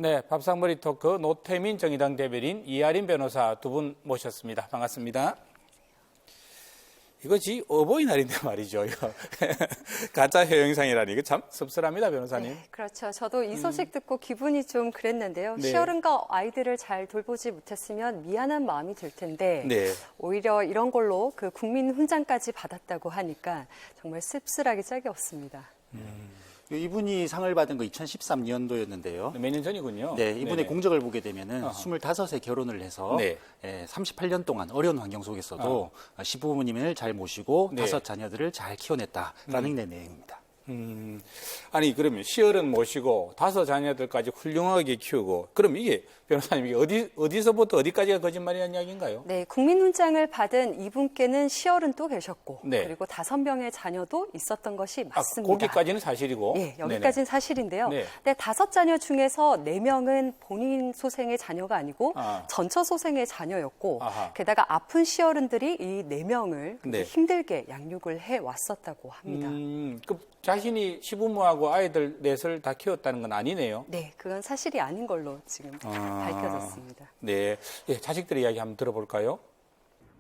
네, 밥상머리 토크 노태민 정의당 대변인 이하린 변호사 두 분 모셨습니다. 반갑습니다. 이거지 어버이날인데 말이죠. 이거 가짜 해영상이라니 이거 참 씁쓸합니다, 변호사님. 네, 그렇죠. 저도 이 소식 듣고 기분이 좀 그랬는데요. 네. 시어른과 아이들을 잘 돌보지 못했으면 미안한 마음이 들 텐데 네. 오히려 이런 걸로 그 국민 훈장까지 받았다고 하니까 정말 씁쓸하게 짝이 없습니다. 이분이 상을 받은 거 2013년도였는데요. 몇 년 전이군요. 네, 이분의 네네. 공적을 보게 되면은 25세 결혼을 해서 네. 38년 동안 어려운 환경 속에서도 시부모님을 잘 모시고 네. 5 자녀들을 잘 키워냈다라는 내용입니다. 아니 그러면 시어른 모시고 5 자녀들까지 훌륭하게 키우고 그럼 이게 변호사님 이게 어디서부터 어디까지가 거짓말이라는 이야기인가요? 네, 국민훈장을 받은 이분께는 시어른 또 계셨고 네. 그리고 5명의 자녀도 있었던 것이 맞습니다. 거기까지는 사실이고. 예, 여기까지는 사실인데요. 네. 근데 5 자녀 중에서 4명은 본인 소생의 자녀가 아니고 전처 소생의 자녀였고 아하. 게다가 아픈 시어른들이 이 4명을 네. 힘들게 양육을 해왔었다고 합니다. 그 자신이 시부모하고 아이들 넷을 다 키웠다는 건 아니네요. 네, 그건 사실이 아닌 걸로 지금 밝혀졌습니다. 네, 예, 자식들의 이야기 한번 들어볼까요?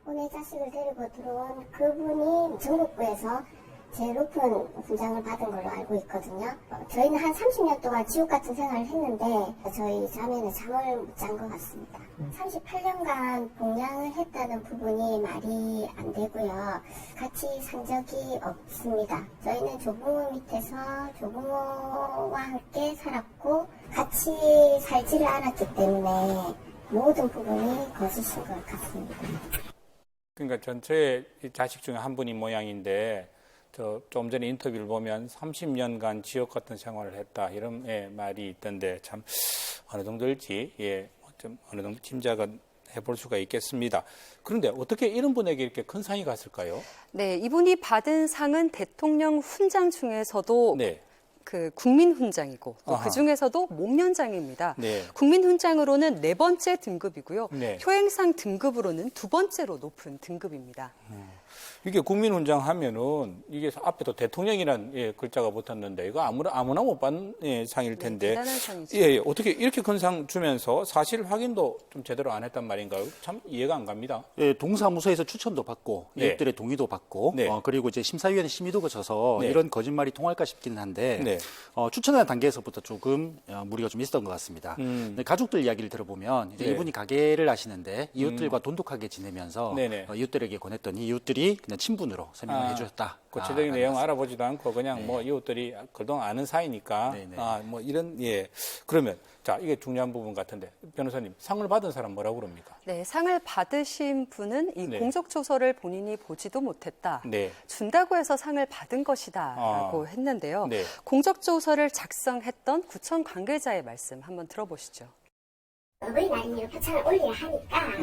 오늘 자식을 데리고 들어온 그분이 전국구에서 제일 높은 훈장을 받은 걸로 알고 있거든요. 저희는 한 30년 동안 지옥 같은 생활을 했는데 저희 자매는 잠을 못 잔 것 같습니다. 38년간 봉양을 했다는 부분이 말이 안 되고요. 같이 산 적이 없습니다. 저희는 조부모 밑에서 조부모와 함께 살았고 같이 살지를 않았기 때문에 모든 부분이 거짓인 것 같습니다. 그러니까 전체 자식 중에 한 분이 모양인데 좀 전에 인터뷰를 보면 30년간 지옥 같은 생활을 했다 이런 말이 있던데 참 어느 정도일지 좀 어느 정도 짐작은 해볼 수가 있겠습니다. 그런데 어떻게 이런 분에게 이렇게 큰 상이 갔을까요? 네, 이분이 받은 상은 대통령 훈장 중에서도 네. 그 국민훈장이고 아하. 그 중에서도 목련장입니다. 네. 국민훈장으로는 4번째 등급이고요. 네. 효행상 등급으로는 2번째로 높은 등급입니다. 이게 국민훈장 하면은 이게 앞에도 대통령이라는 글자가 붙었는데 이거 아무나 못 받는 상일 텐데. 네, 대단한 상이죠. 예, 어떻게 이렇게 큰 상 주면서 사실 확인도 좀 제대로 안 했단 말인가요? 참 이해가 안 갑니다. 예, 동사무소에서 추천도 받고 네. 이웃들의 동의도 받고 네. 그리고 이제 심사위원회 심의도 거쳐서 네. 이런 거짓말이 통할까 싶기는 한데 네. 추천하는 단계에서부터 조금 무리가 좀 있었던 것 같습니다. 근데 가족들 이야기를 들어보면 이제 네. 이분이 가게를 하시는데 이웃들과 돈독하게 지내면서 네네. 이웃들에게 권했더니 이웃들이 그냥 친분으로 설명을 해주셨다. 구체적인 내용 알아보지도 않고 그냥 뭐 이웃들이 그동안 아는 사이니까 네네. 뭐 이런 그러면 자 이게 중요한 부분 같은데 변호사님 상을 받은 사람 뭐라고 그럽니까? 네, 상을 받으신 분은 이 네. 공적조서를 본인이 보지도 못했다. 네. 준다고 해서 상을 받은 것이다라고 했는데요. 네. 공적조서를 작성했던 구청 관계자의 말씀 한번 들어보시죠. 어버이날이니 표창을 올리려 하니까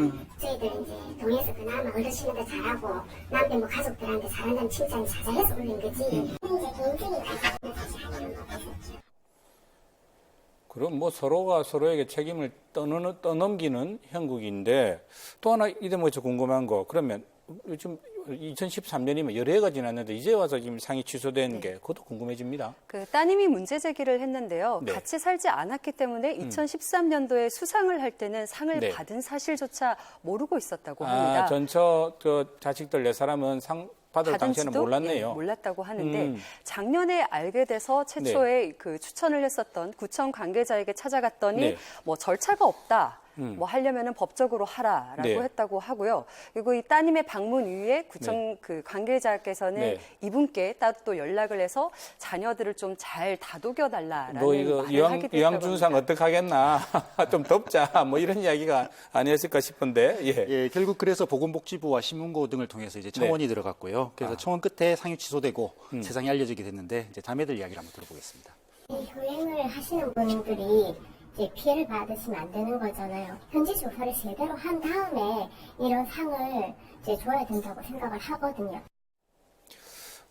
저희들 이제 동에서 그나마 어르신한테 잘하고 남들 뭐 가족들한테 잘한다는 칭찬이 자자해서 올린 거지 이제 개인적인 다시 하려는 거 있었죠. 그럼 뭐 서로가 서로에게 책임을 떠넘기는 형국인데 또 하나 이대목에서 궁금한 거 그러면 요즘 2013년이면 여러 해가 지났는데 이제 와서 지금 상이 취소된 게 그것도 궁금해집니다. 그 따님이 문제 제기를 했는데요. 네. 같이 살지 않았기 때문에 2013년도에 수상을 할 때는 상을 네. 받은 사실조차 모르고 있었다고 합니다. 전처 자식들 4사람은 상 받을 당시에는 받은지도 몰랐네요. 몰랐다고 하는데 작년에 알게 돼서 최초에 그 추천을 했었던 구청 관계자에게 찾아갔더니 네. 뭐 절차가 없다. 뭐 하려면은 법적으로 하라라고 네. 했다고 하고요. 그리고 이 따님의 방문 이후에 구청 그 관계자께서는 네. 이분께 따로 또 연락을 해서 자녀들을 좀 잘 다독여 달라라는 뭐 이거 말을 하게 됐다고 유황준상 합니다. 어떡하겠나 좀 덮자 뭐 이런 이야기가 아니었을까 싶은데 예, 결국 그래서 보건복지부와 신문고 등을 통해서 이제 청원이 들어갔고요. 그래서 청원 끝에 상이 취소되고 세상에 알려지게 됐는데 이제 자매들 이야기를 한번 들어보겠습니다. 효행을 하시는 분들이 이제 피해를 받으시면 안 되는 거잖아요. 현지 조사를 제대로 한 다음에 이런 상을 이제 줘야 된다고 생각을 하거든요.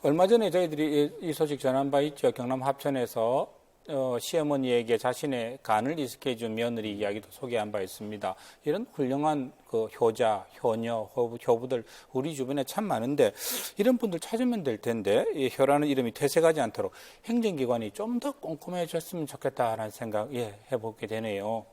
얼마 전에 저희들이 이 소식 전한 바 있죠. 경남 합천에서 시어머니에게 자신의 간을 이식해준 며느리 이야기도 소개한 바 있습니다. 이런 훌륭한 그 효자, 효녀, 효부들 우리 주변에 참 많은데 이런 분들 찾으면 될 텐데 이 효라는 이름이 퇴색하지 않도록 행정기관이 좀 더 꼼꼼해졌으면 좋겠다라는 생각 해보게 되네요.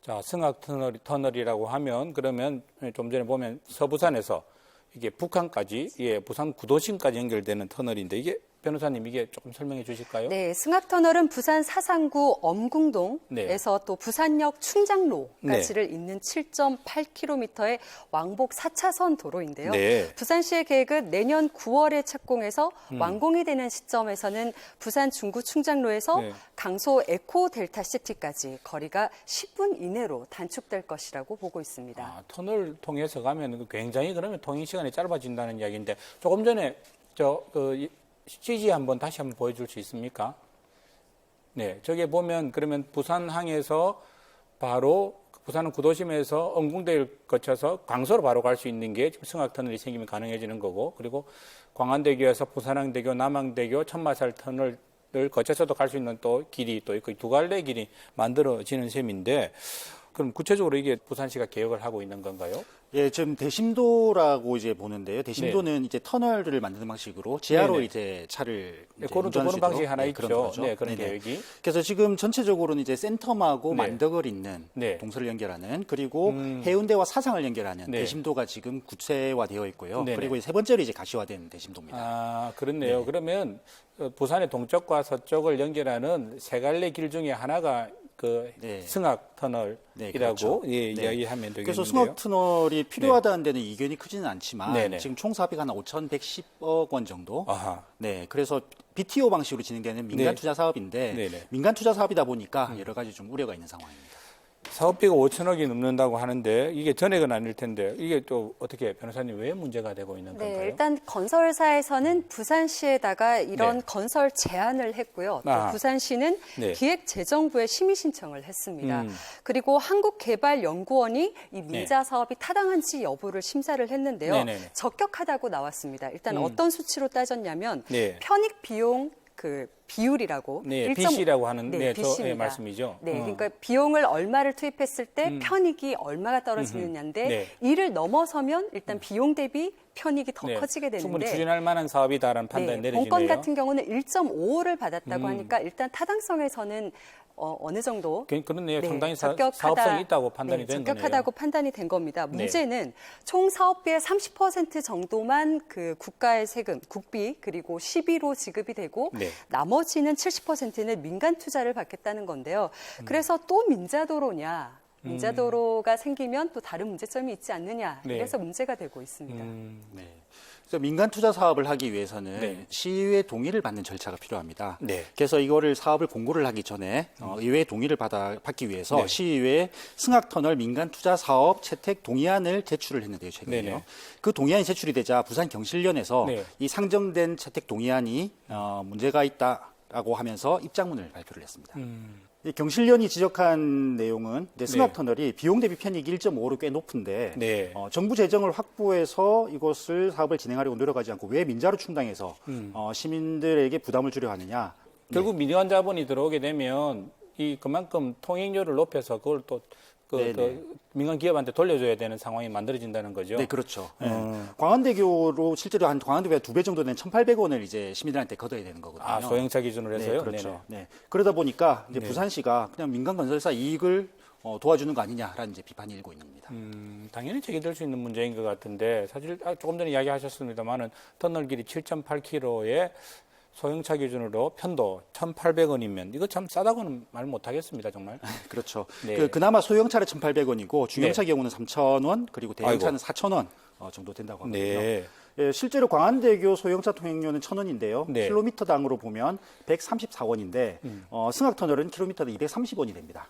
자, 승악 터널이라고 하면 그러면 좀 전에 보면 서부산에서 이게 북한까지, 부산 구도심까지 연결되는 터널인데 이게 변호사님 이게 조금 설명해 주실까요? 네, 승악터널은 부산 사상구 엄궁동에서 또 부산역 충장로까지를 잇는 7.8km의 왕복 4차선 도로인데요. 네. 부산시의 계획은 내년 9월에 착공해서 완공이 되는 시점에서는 부산 중구 충장로에서 강소 에코 델타 시티까지 거리가 10분 이내로 단축될 것이라고 보고 있습니다. 아, 터널 통해서 가면 굉장히 그러면 통행 시간이 짧아진다는 이야기인데 조금 전에 CG 다시 한번 보여줄 수 있습니까? 네, 저기 보면 그러면 부산항에서 바로 부산은 구도심에서 엄궁대를 거쳐서 강서로 바로 갈 수 있는 게 지금 승악터널이 생기면 가능해지는 거고, 그리고 광안대교에서 부산항대교, 남항대교, 천마살 터널을 거쳐서도 갈 수 있는 또 길이 또 있고 두 갈래 길이 만들어지는 셈인데, 그럼 구체적으로 이게 부산시가 계획을 하고 있는 건가요? 예, 지금 대심도라고 이제 보는데요. 대심도는 이제 터널을 만드는 방식으로 지하로 이제 차를 그런 방식이 하나 있죠. 그런 거죠. 그런 계획이. 그래서 지금 전체적으로는 이제 센텀하고 만덕을 잇는 네. 동서를 연결하는, 그리고 해운대와 사상을 연결하는 대심도가 지금 구체화되어 있고요. 네네. 그리고 세 번째로 이제 가시화된 대심도입니다. 아, 그렇네요. 그러면 부산의 동쪽과 서쪽을 연결하는 세 갈래 길 중에 하나가 승악 터널이라고 그렇죠. 이야기하면 되겠는데요. 그래서 승악 터널이 필요하다는 데는 이견이 크지는 않지만 지금 총 사업이 한 5,110억 원 정도. 아하. 네, 그래서 BTO 방식으로 진행되는 민간 투자 사업인데 민간 투자 사업이다 보니까 여러 가지 좀 우려가 있는 상황입니다. 사업비가 5천억이 넘는다고 하는데 이게 전액은 아닐 텐데 이게 또 어떻게 변호사님 왜 문제가 되고 있는 건가요? 네, 일단 건설사에서는 부산시에다가 이런 건설 제안을 했고요. 또 부산시는 기획재정부에 심의 신청을 했습니다. 그리고 한국개발연구원이 이 민자 사업이 타당한지 여부를 심사를 했는데요. 적격하다고 나왔습니다. 일단 어떤 수치로 따졌냐면 편익 비용 비율이라고 BC라고 하는 BC입니다. 말씀이죠. 네, 그러니까 비용을 얼마를 투입했을 때 편익이 얼마가 떨어지느냐인데 이를 넘어서면 일단 비용 대비 편익이 더 커지게 되는데 충분히 추진할 만한 사업이다라는 판단이 내려지네요. 본건 같은 경우는 1.55를 받았다고 하니까 일단 타당성에서는 어느 정도 그렇네요. 상당히 사업성이 있다고 판단이 된 거네요. 적격하다고 판단이 된 겁니다. 문제는 총 사업비의 30% 정도만 그 국가의 세금, 국비 그리고 시비로 지급이 되고 나머지는 70%는 민간 투자를 받겠다는 건데요. 그래서 또 민자도로냐? 민자도로가 생기면 또 다른 문제점이 있지 않느냐. 그래서 문제가 되고 있습니다. 그래서 민간 투자 사업을 하기 위해서는 시의회 동의를 받는 절차가 필요합니다. 그래서 이거를 사업을 공고를 하기 전에 의회의 동의를 받기 위해서 시의회에 승악터널 민간 투자 사업 채택 동의안을 제출을 했는데요, 최근에요. 그 동의안이 제출이 되자 부산 경실련에서 이 상정된 채택 동의안이 문제가 있다라고 하면서 입장문을 발표를 했습니다. 경실련이 지적한 내용은 승악터널이 비용 대비 편익이 1.5로 꽤 높은데 정부 재정을 확보해서 이것을 사업을 진행하려고 노력하지 않고 왜 민자로 충당해서 시민들에게 부담을 주려 하느냐. 결국 민간 자본이 들어오게 되면 그만큼 통행료를 높여서 그걸 또 민간 기업한테 돌려줘야 되는 상황이 만들어진다는 거죠. 네, 그렇죠. 광안대교로 실제로 한 광안대교가 2배 정도 되는 1,800원을 이제 시민들한테 걷어야 되는 거거든요. 아, 소형차 기준으로 해서요? 그렇죠. 그러다 보니까 이제 부산시가 그냥 민간 건설사 이익을 도와주는 거 아니냐라는 이제 비판이 일고 있는 겁니다. 당연히 제기될 수 있는 문제인 것 같은데 사실 조금 전에 이야기하셨습니다만은 터널 길이 7.8km에 소형차 기준으로 편도 1,800원이면 이거 참 싸다고는 말 못하겠습니다, 정말. 그렇죠. 그나마 소형차는 1,800원이고 중형차 경우는 3,000원 그리고 대형차는 4,000원 정도 된다고 하거든요. 예, 실제로 광안대교 소형차 통행료는 1,000원인데요. 네. 킬로미터당으로 보면 134원인데 승악터널은 킬로미터당 230원이 됩니다.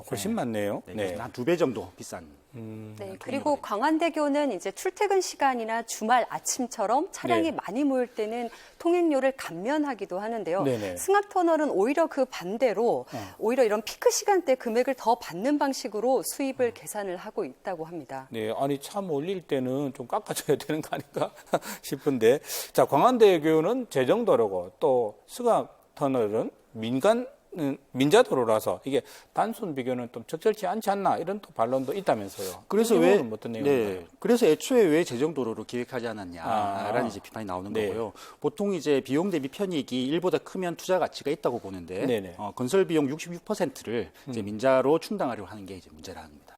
훨씬 많네요. 네. 한 2배 정도 비싼. 네, 그리고 광안대교는 이제 출퇴근 시간이나 주말 아침처럼 차량이 많이 모일 때는 통행료를 감면하기도 하는데요. 네네. 승악터널은 오히려 그 반대로 오히려 이런 피크 시간대 금액을 더 받는 방식으로 수입을 계산을 하고 있다고 합니다. 네, 아니 차 몰릴 때는 좀 깎아줘야 되는 거 아닌가 싶은데, 자, 광안대교는 재정도로고 또 승악터널은 민자도로라서 이게 단순 비교는 좀 적절치 않지 않나 이런 또 반론도 있다면서요. 그래서 그래서 애초에 왜 재정도로로 기획하지 않았냐라는 이제 비판이 나오는 거고요. 보통 이제 비용 대비 편익이 1보다 크면 투자 가치가 있다고 보는데 건설 비용 66%를 이제 민자로 충당하려고 하는 게 이제 문제라는 겁니다.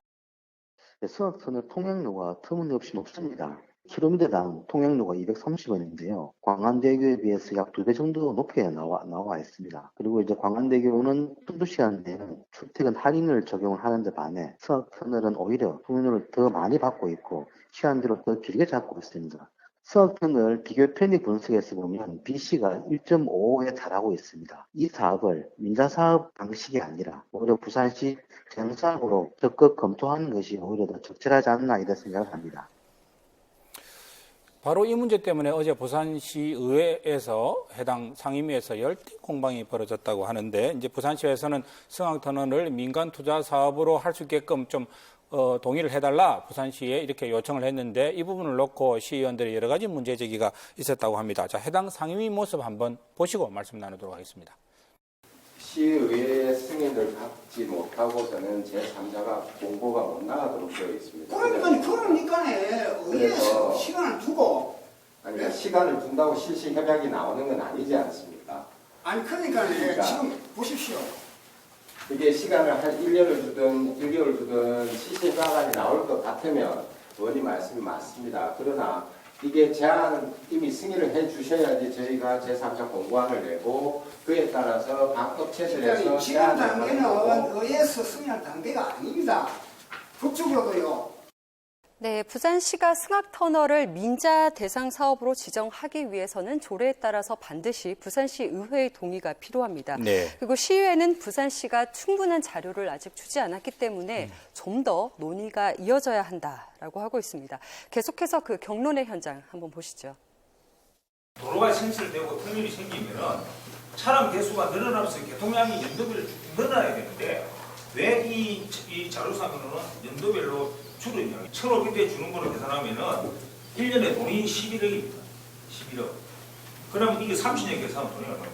승악터널 통행료가 터무니없이 높습니다. 킬로미터당 통행료가 230원인데요. 광안대교에 비해서 약 2배 정도 높게 나와 있습니다. 그리고 이제 광안대교는 순두 시간대에는 출퇴근 할인을 적용을 하는데 반해 승악터널은 오히려 통행료를 더 많이 받고 있고 시간대로 더 길게 잡고 있습니다. 승악터널 비교 편익 분석에서 보면 BC가 1.55에 달하고 있습니다. 이 사업을 민자사업 방식이 아니라 오히려 부산시 재정사업으로 적극 검토하는 것이 오히려 더 적절하지 않나 이런 생각을 합니다. 바로 이 문제 때문에 어제 부산시 의회에서 해당 상임위에서 열띤 공방이 벌어졌다고 하는데, 이제 부산시에서는 승악터널을 민간 투자 사업으로 할 수 있게끔 좀 동의를 해달라 부산시에 이렇게 요청을 했는데, 이 부분을 놓고 시의원들의 여러 가지 문제 제기가 있었다고 합니다. 자, 해당 상임위 모습 한번 보시고 말씀 나누도록 하겠습니다. 시의회의 승인을 받지 못하고서는 제3자가 공고가 못 나가도록 되어 있습니다. 그러니까네 의회에서 시간을 두고 아니 시간을 둔다고 실시 협약이 나오는 건 아니지 않습니까? 아니 그러니까 지금 보십시오. 이게 시간을 한 1년을 두든 1개월 두든 실시 협약안이 나올 것 같으면 의원님 말씀이 맞습니다. 그러나 이게 제안은 이미 승인을 해 주셔야지 저희가 제3자 공고안을 내고 그에 따라서 방법 체결해서 지금 단계는 의회에서 승인할 단계가 아닙니다. 그쪽으로도요. 네, 부산시가 승악터널을 민자 대상 사업으로 지정하기 위해서는 조례에 따라서 반드시 부산시 의회의 동의가 필요합니다. 그리고 시의회는 부산시가 충분한 자료를 아직 주지 않았기 때문에 좀 더 논의가 이어져야 한다라고 하고 있습니다. 계속해서 그 경론의 현장 한번 보시죠. 도로가 신설되고 터널이 생기면은 차량 대수가 늘어나면서 교통량이 연도별로 늘어나야 되는데 왜 이 자료상으로는 연도별로 줄었냐. 1,500대 주는 걸로 계산하면은 1년에 돈이 11억입니다. 11억. 그러면 이게 30년 계산하면 돈이 얼마입니까?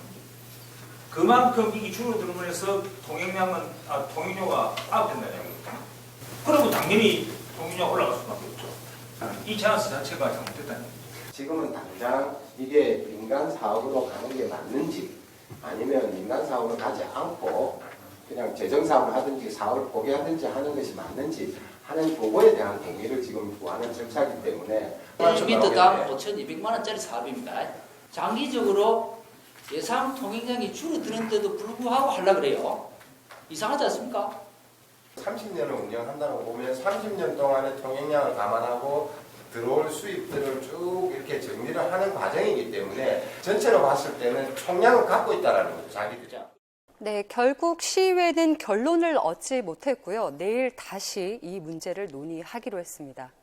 그만큼 이게 줄어들면서 통행료가 아웃된다는 얘기입니다. 그러면 당연히 통행료가 올라갈 수밖에 없죠. 이 제안서 자체가 잘못됐다는 얘기죠. 지금은 당장 이게 민간 사업으로 가는 게 맞는지 아니면 민간 사업으로 가지 않고 그냥 재정사업을 하든지 사업을 포기하든지 하는 것이 맞는지 하는 그거에 대한 동의를 지금 구하는 절차이기 때문에 1m당 5,200만 원짜리 사업입니다. 장기적으로 예상 통행량이 줄어드는데도 불구하고 하려고 그래요. 이상하지 않습니까? 30년을 운영한다고 보면 30년 동안의 통행량을 감안하고 들어올 수입들을 쭉 이렇게 정리를 하는 과정이기 때문에 전체로 봤을 때는 총량을 갖고 있다는 거죠. 자기들이. 네, 결국 시의회는 결론을 얻지 못했고요. 내일 다시 이 문제를 논의하기로 했습니다.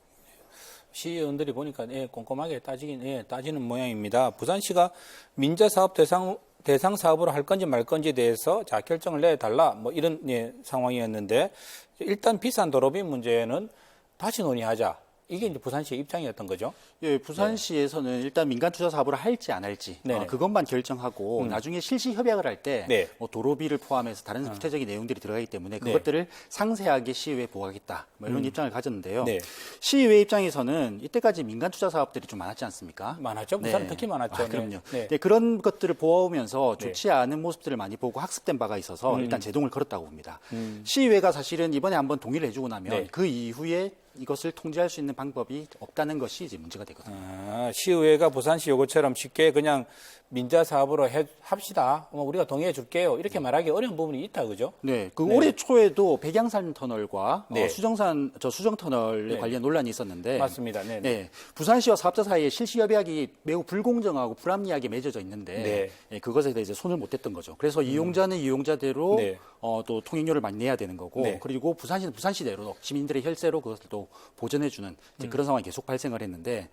시의원들이 보니까 꼼꼼하게 따지는 모양입니다. 부산시가 민자사업 대상 사업으로 할 건지 말 건지에 대해서 결정을 내달라 뭐 이런 상황이었는데, 일단 비싼 도로비 문제는 다시 논의하자. 이게 이제 부산시의 입장이었던 거죠. 예, 부산시에서는 일단 민간 투자 사업을 할지 안 할지 그것만 결정하고 나중에 실시 협약을 할 때 뭐 도로비를 포함해서 다른 구체적인 내용들이 들어가기 때문에 그것들을 상세하게 시의회에 보고하겠다 뭐 이런 입장을 가졌는데요. 시의회 입장에서는 이때까지 민간 투자 사업들이 좀 많았지 않습니까? 많았죠. 부산은 특히 많았죠. 그럼요. 그런 것들을 보아오면서 좋지 않은 모습들을 많이 보고 학습된 바가 있어서 일단 제동을 걸었다고 봅니다. 시의회가 사실은 이번에 한번 동의를 해주고 나면 그 이후에 이것을 통제할 수 있는 방법이 없다는 것이 이제 문제가 되거든요. 시의회가 부산시 요구처럼 쉽게 그냥 민자 사업으로 합시다. 우리가 동의해 줄게요. 이렇게 말하기 어려운 부분이 있다, 그죠? 네, 올해 초에도 백양산 터널과 네. 수정 터널 네. 관련 논란이 있었는데, 맞습니다. 네, 부산시와 사업자 사이에 실시 협약이 매우 불공정하고 불합리하게 맺어져 있는데, 그것에 대해서 손을 못 댔던 거죠. 그래서 이용자는 이용자대로 또 통행료를 많이 내야 되는 거고, 그리고 부산시는 부산시대로 시민들의 혈세로 그것을 또 보전해주는 그런 상황이 계속 발생을 했는데,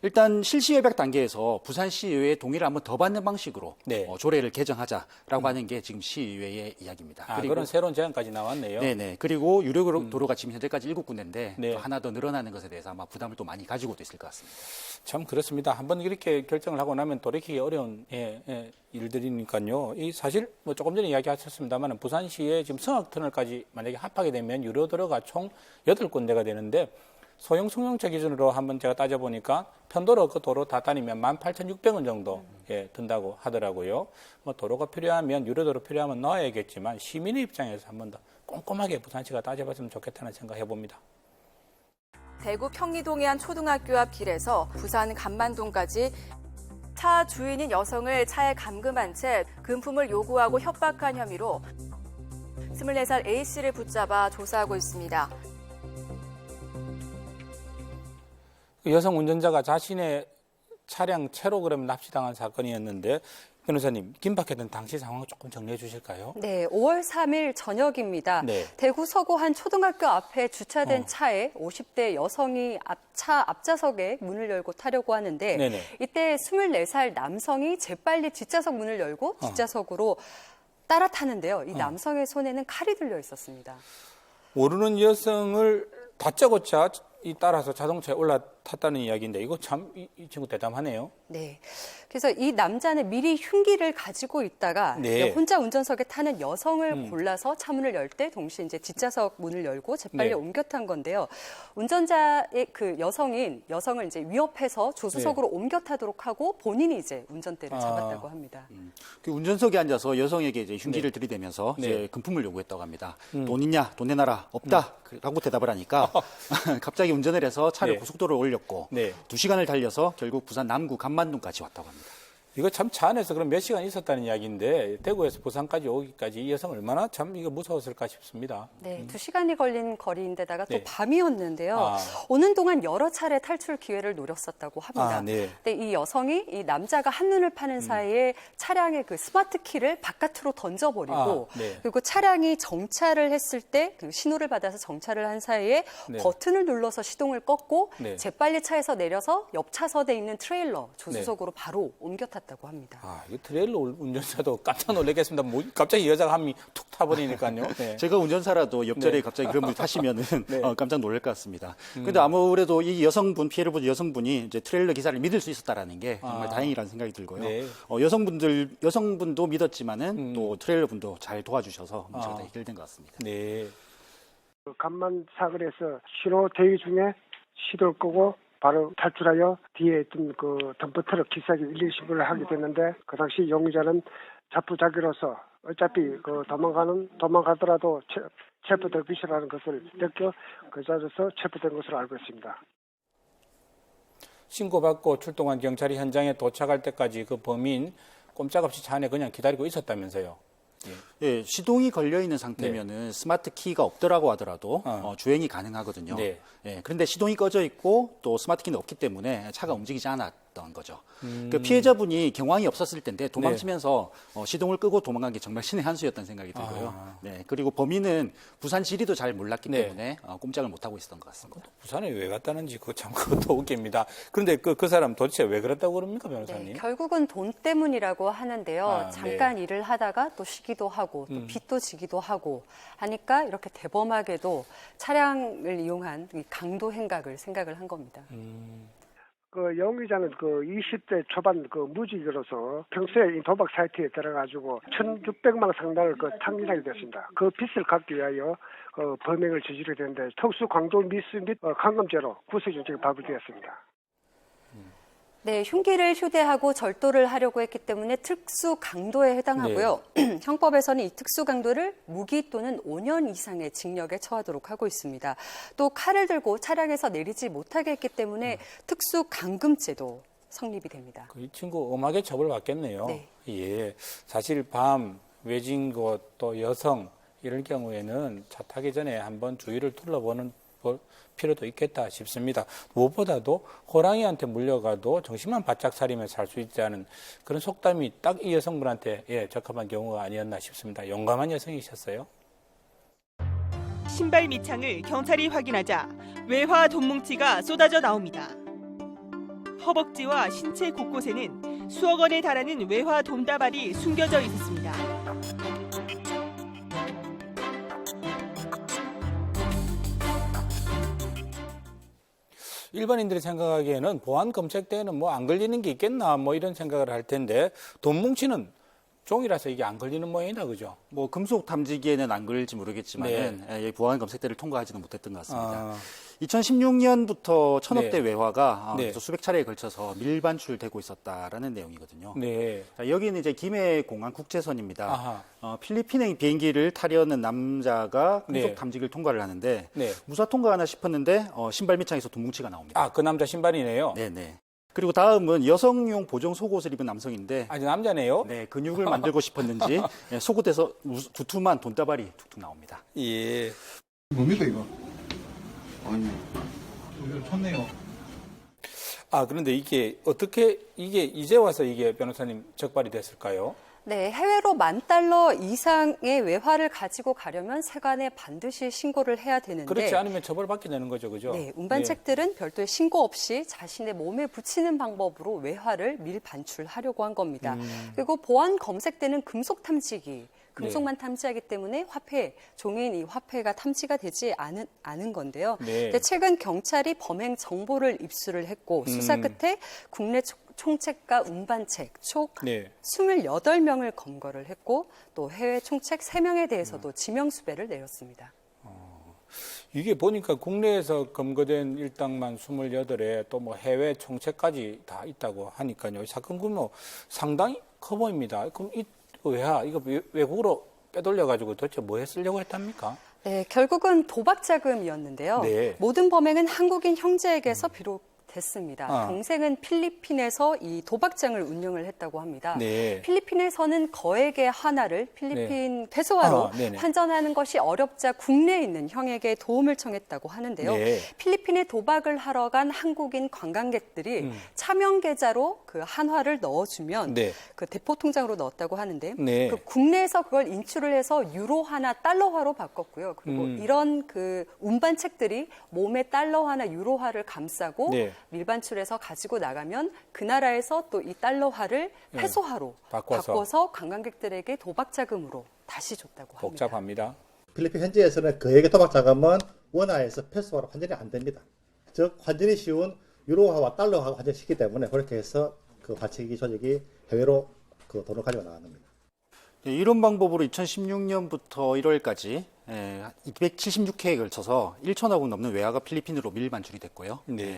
일단 실시 협약 단계에서 부산시의회의 동의를 한번 더 받는 방식으로 조례를 개정하자라고 하는 게 지금 시의회의 이야기입니다. 그리고 그런 새로운 제안까지 나왔네요. 네네. 그리고 유료 도로가 지금 현재까지 7군데인데 하나 더 늘어나는 것에 대해서 아마 부담을 또 많이 가지고도 있을 것 같습니다. 참 그렇습니다. 한번 이렇게 결정을 하고 나면 돌이키기 어려운 일들이니까요. 이 사실 뭐 조금 전에 이야기하셨습니다만 부산시에 지금 성악터널까지 만약에 합하게 되면 유료 도로가 총 8군데가 되는데 소형 승용차 기준으로 한번 제가 따져보니까 편도로 그 도로 다 다니면 18,600원 정도 든다고 하더라고요. 뭐 도로가 필요하면 유료도로 필요하면 넣어야겠지만 시민의 입장에서 한번 더 꼼꼼하게 부산시가 따져봤으면 좋겠다는 생각해 봅니다. 대구 평리동의 한 초등학교 앞 길에서 부산 간만동까지 차 주인인 여성을 차에 감금한 채 금품을 요구하고 협박한 혐의로 24살 A씨를 붙잡아 조사하고 있습니다. 여성 운전자가 자신의 차량 채로 그러면 납치당한 사건이었는데 변호사님, 긴박했던 당시 상황을 조금 정리해 주실까요? 네, 5월 3일 저녁입니다. 대구 서구 한 초등학교 앞에 주차된 차에 50대 여성이 차 앞좌석에 문을 열고 타려고 하는데 이때 24살 남성이 재빨리 뒷좌석 문을 열고 뒷좌석으로 따라 타는데요. 이 남성의 손에는 칼이 들려 있었습니다. 모르는 여성을 다짜고짜 따라서 자동차에 올라탔다는 이야기인데 이거 참 이 친구 대담하네요. 네. 그래서 이 남자는 미리 흉기를 가지고 있다가 혼자 운전석에 타는 여성을 골라서 차문을 열 때 동시에 이제 뒷좌석 문을 열고 재빨리 옮겨 탄 건데요. 운전자의 그 여성을 이제 위협해서 조수석으로 옮겨 타도록 하고 본인이 이제 운전대를 잡았다고 합니다. 그 운전석에 앉아서 여성에게 이제 흉기를 들이대면서 이제 금품을 요구했다고 합니다. 돈 있냐? 돈 내놔라. 없다. 라고 대답을 하니까 갑자기 운전을 해서 차를 고속도로에 올렸고 2시간을 달려서 결국 부산 남구 간만동까지 왔다고 합니다. 이거 참 차 안에서 그럼 몇 시간 있었다는 이야기인데 대구에서 부산까지 오기까지 이 여성 얼마나 참 이거 무서웠을까 싶습니다. 네, 2시간이 걸린 거리인데다가 또 밤이었는데요. 오는 동안 여러 차례 탈출 기회를 노렸었다고 합니다. 근데 이 여성이 이 남자가 한눈을 파는 사이에 차량의 그 스마트 키를 바깥으로 던져버리고 그리고 차량이 정차를 했을 때 그 신호를 받아서 정차를 한 사이에 버튼을 눌러서 시동을 껐고 재빨리 차에서 내려서 옆 차선에 있는 트레일러 조수석으로 바로 옮겨 탔다고 합니다. 이 트레일러 운전자도 깜짝 놀라겠습니다. 갑자기 여자가 한 명이 툭 타버리니까요. 제가 운전사라도 옆자리에 갑자기 그런 분이 타시면은 깜짝 놀랄 것 같습니다. 그런데 아무래도 이 피해를 본 여성분이 이제 트레일러 기사를 믿을 수 있었다라는 게 정말 다행이라는 생각이 들고요. 여성분도 믿었지만은 또 트레일러 분도 잘 도와주셔서 문제가 다 해결된 것 같습니다. 간만 사거리에서 신호 대기 중에 시도를 끄고 바로 탈출하여 뒤에 있던 그 덤프트럭 기사에게 112 신고를 하게 됐는데 그 당시 용의자는 자포자기로서 어차피 그 도망가더라도 체포될 것이라는 것을 느껴 그 자리에서 체포된 것으로 알고 있습니다. 신고받고 출동한 경찰이 현장에 도착할 때까지 그 범인 꼼짝없이 차 안에 그냥 기다리고 있었다면서요. 시동이 걸려 있는 상태면은 스마트 키가 없더라고 하더라도 주행이 가능하거든요. 그런데 시동이 꺼져 있고 또 스마트 키는 없기 때문에 차가 움직이지 않았던 거죠. 그 피해자분이 경황이 없었을 텐데 도망치면서 시동을 끄고 도망간 게 정말 신의 한 수였다는 생각이 들고요. 그리고 범인은 부산 지리도 잘 몰랐기 때문에 꼼짝을 못 하고 있었던 것 같습니다. 부산에 왜 갔다는지 그것도 웃깁니다. 그런데 그 사람 도대체 왜 그랬다고 그럽니까, 변호사님? 결국은 돈 때문이라고 하는데요. 잠깐 일을 하다가 또 쉬기도 하고 또 빚도 지기도 하고 하니까 이렇게 대범하게도 차량을 이용한 강도 행각을 생각을 한 겁니다. 그 용의자는 그 20대 초반 그 무직으로서 평소에 이 도박 사이트에 들어가지고 1,600만 상당을 그 탕진하게 됐습니다. 그 빚을 갚기 위하여 그 범행을 저지르게 됐는데 특수 강도 미수 및 강금죄로 구속영장이 발부되었습니다. 네, 흉기를 휴대하고 절도를 하려고 했기 때문에 특수 강도에 해당하고요. 네. 형법에서는 이 특수 강도를 무기 또는 5년 이상의 징역에 처하도록 하고 있습니다. 또 칼을 들고 차량에서 내리지 못하게 했기 때문에 특수 감금죄도 성립이 됩니다. 이 친구 엄하게 처벌받겠네요. 네. 예, 사실 밤 외진 곳 또 여성 이럴 경우에는 차 타기 전에 한번 주위를 둘러보는 필요도 있겠다 싶습니다. 무엇보다도 호랑이한테 물려가도 정신만 바짝 차리면 살 수 있지 않은 그런 속담이 딱 이 여성분한테 적합한 경우가 아니었나 싶습니다. 용감한 여성이셨어요. 신발 밑창을 경찰이 확인하자 외화 돈뭉치가 쏟아져 나옵니다. 허벅지와 신체 곳곳에는 수억 원에 달하는 외화 돈다발이 숨겨져 있었습니다. 일반인들이 생각하기에는 보안 검색 때에는 뭐 안 걸리는 게 있겠나 뭐 이런 생각을 할 텐데 돈 뭉치는 종이라서 이게 안 걸리는 모양이다, 그죠? 뭐 금속 탐지기에는 안 걸릴지 모르겠지만은 네. 보안 검색대를 통과하지는 못했던 것 같습니다. 2016년부터 1,000억대 네. 외화가 네. 수백 차례에 걸쳐서 밀반출되고 있었다라는 내용이거든요. 네. 자, 여기는 이제 김해공항 국제선입니다. 필리핀행 비행기를 타려는 남자가 금속 네. 탐지기를 통과를 하는데 네. 무사 통과하나 싶었는데 신발 밑창에서 돈뭉치가 나옵니다. 아, 그 남자 신발이네요. 네네. 그리고 다음은 여성용 보정 속옷을 입은 남성인데 아주 남자네요. 네, 근육을 만들고 싶었는지 속옷에서 두툼한 돈다발이 툭툭 나옵니다. 예. 뭡니까 이거? 아니, 이거 쳤네요. 아, 그런데 이게 어떻게 이게 이제 와서 이게 변호사님 적발이 됐을까요? 네, 해외로 $10,000 이상의 외화를 가지고 가려면 세관에 반드시 신고를 해야 되는데 그렇지 않으면 처벌받게 되는 거죠, 그죠? 네, 운반책들은 네. 별도의 신고 없이 자신의 몸에 붙이는 방법으로 외화를 밀반출하려고 한 겁니다. 그리고 보안 검색 때는 금속 탐지기, 금속만 네. 탐지하기 때문에 화폐, 종이인 이 화폐가 탐지가 되지 않은 건데요. 네. 근데 최근 경찰이 범행 정보를 입수를 했고 수사 끝에 국내 총책과 운반책 총 네. 28명을 검거를 했고 또 해외 총책 3명에 대해서도 지명수배를 내렸습니다. 이게 보니까 국내에서 검거된 일당만 28에 또 뭐 해외 총책까지 다 있다고 하니까요. 사건 규모 상당히 커 보입니다. 그럼 이 외화 이거 외국으로 빼돌려가지고 도대체 뭐에 쓰려고 했답니까? 네, 결국은 도박 자금이었는데요. 네. 모든 범행은 한국인 형제에게서 비롯됐습니다. 동생은 필리핀에서 이 도박장을 운영을 했다고 합니다. 네. 필리핀에서는 거액의 하나를 필리핀 페소화로 환전하는 것이 어렵자 국내에 있는 형에게 도움을 청했다고 하는데요. 네. 필리핀에 도박을 하러 간 한국인 관광객들이 차명 계좌로 그 한화를 넣어주면 네. 그 대포 통장으로 넣었다고 하는데 네. 그 국내에서 그걸 인출을 해서 유로화나 달러화로 바꿨고요. 그리고 이런 그 운반책들이 몸에 달러화나 유로화를 감싸고 네. 밀반출해서 가지고 나가면 그 나라에서 또 이 달러화를 페소화로 바꿔서 관광객들에게 도박 자금으로 다시 줬다고 합니다. 복잡합니다. 필리핀 현지에서는 그에게 도박 자금은 원화에서 페소화로 환전이 안 됩니다. 즉 환전이 쉬운 유로화와 달러화가 환전시키기 때문에 그렇게 해서 그 과체기 조직이 해외로 그 돈을 가지고 나가는 겁니다. 네, 이런 방법으로 2016년부터 1월까지 276회에 걸쳐서 1,000억 원 넘는 외화가 필리핀으로 밀반출이 됐고요. 네.